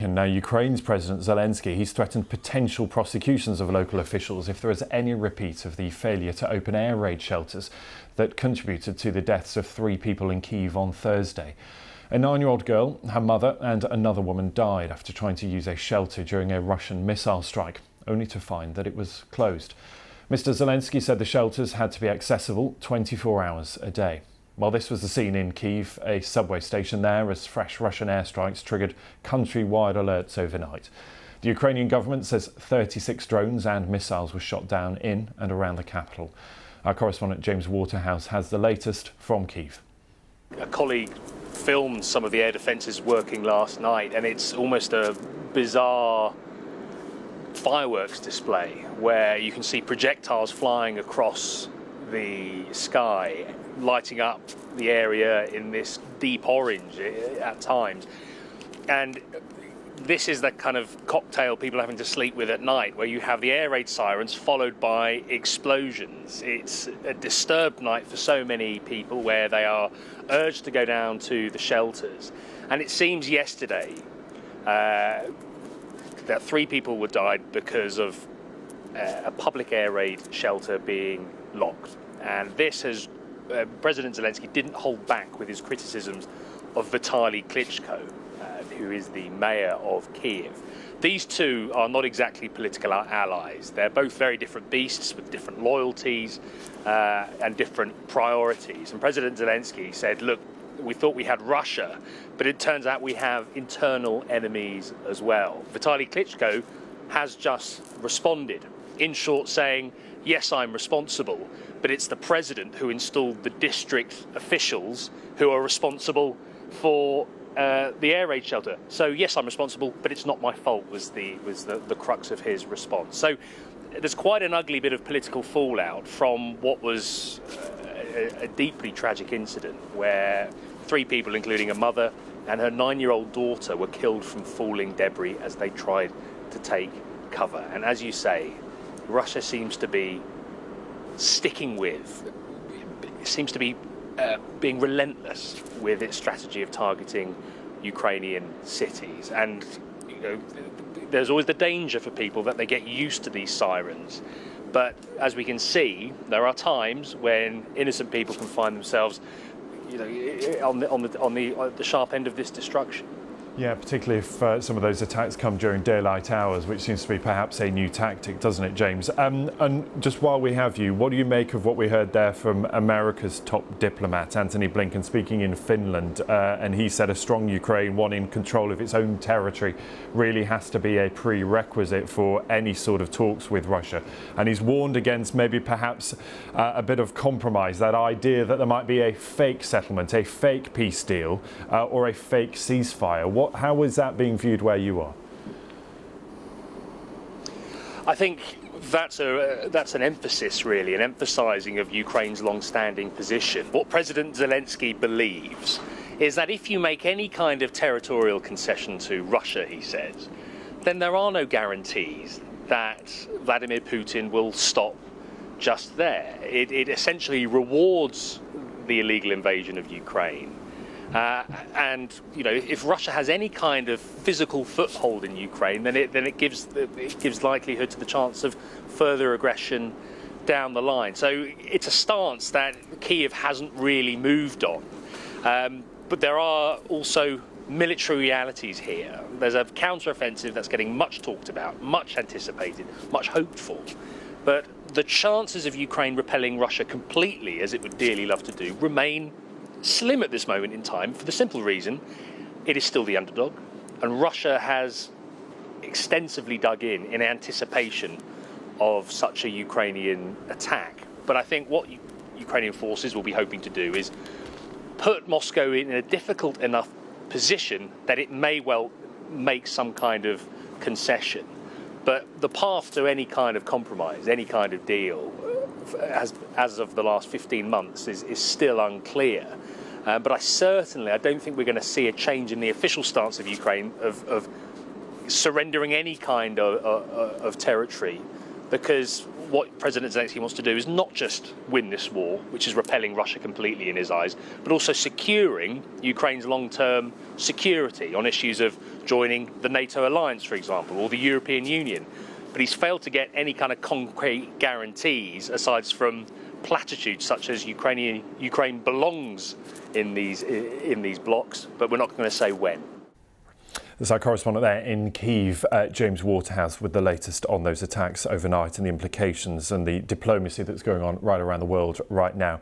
And now Ukraine's President Zelensky, he's threatened potential prosecutions of local officials if there is any repeat of the failure to open air raid shelters that contributed to the deaths of 3 people in Kyiv on Thursday. A 9-year-old girl, her mother and another woman died after trying to use a shelter during a Russian missile strike, only to find that it was closed. Mr. Zelensky said the shelters had to be accessible 24 hours a day. Well, this was the scene in Kyiv, a subway station there, as fresh Russian airstrikes triggered countrywide alerts overnight. The Ukrainian government says 36 drones and missiles were shot down in and around the capital. Our correspondent James Waterhouse has the latest from Kyiv. A colleague filmed some of the air defences working last night, and it's almost a bizarre fireworks display where you can see projectiles flying across the sky, lighting up the area in this deep orange at times. And this is the kind of cocktail people are having to sleep with at night, where you have the air raid sirens followed by explosions. It's a disturbed night for so many people, where they are urged to go down to the shelters. And it seems yesterday that 3 people were died because of a public air raid shelter being locked. And this has President Zelensky didn't hold back with his criticisms of Vitaly Klitschko, who is the mayor of Kyiv. These two are not exactly political allies. They're both very different beasts with different loyalties and different priorities. And President Zelensky said, look, we thought we had Russia, but it turns out we have internal enemies as well. Vitaly Klitschko has just responded, in short, saying, yes, I'm responsible, but it's the president who installed the district officials who are responsible for the air raid shelter. So yes, I'm responsible, but it's not my fault, was the crux of his response. So there's quite an ugly bit of political fallout from what was a deeply tragic incident where 3 people, including a mother and her 9-year-old daughter, were killed from falling debris as they tried to take cover. And as you say, Russia seems to be being relentless with its strategy of targeting Ukrainian cities. And there's always the danger for people that they get used to these sirens. But as we can see, there are times when innocent people can find themselves on the sharp end of this destruction. Yeah, particularly if some of those attacks come during daylight hours, which seems to be perhaps a new tactic, doesn't it, James? And just while we have you, what do you make of what we heard there from America's top diplomat, Antony Blinken, speaking in Finland? And he said a strong Ukraine, one in control of its own territory, really has to be a prerequisite for any sort of talks with Russia. And he's warned against maybe perhaps a bit of compromise, that idea that there might be a fake settlement, a fake peace deal, or a fake ceasefire. How is that being viewed where you are? I think that's an emphasis, really, an emphasising of Ukraine's long-standing position. What President Zelensky believes is that if you make any kind of territorial concession to Russia, he says, then there are no guarantees that Vladimir Putin will stop just there. It essentially rewards the illegal invasion of Ukraine. And if Russia has any kind of physical foothold in Ukraine, then it gives likelihood to the chance of further aggression down the line. So it's a stance that Kyiv hasn't really moved on. But there are also military realities here. There's a counter-offensive that's getting much talked about, much anticipated, much hoped for. But the chances of Ukraine repelling Russia completely, as it would dearly love to do, remain slim at this moment in time, for the simple reason it is still the underdog, and Russia has extensively dug in anticipation of such a Ukrainian attack. But I think what Ukrainian forces will be hoping to do is put Moscow in a difficult enough position that it may well make some kind of concession. But the path to any kind of compromise, any kind of deal, as of the last 15 months, is still unclear. But I don't think we're going to see a change in the official stance of Ukraine of surrendering any kind of territory, because what President Zelensky wants to do is not just win this war, which is repelling Russia completely in his eyes, but also securing Ukraine's long-term security on issues of joining the NATO alliance, for example, or the European Union. But he's failed to get any kind of concrete guarantees aside from platitudes such as Ukraine belongs in these blocks, but we're not going to say when. There's our correspondent there in Kyiv, James Waterhouse, with the latest on those attacks overnight and the implications and the diplomacy that's going on right around the world right now.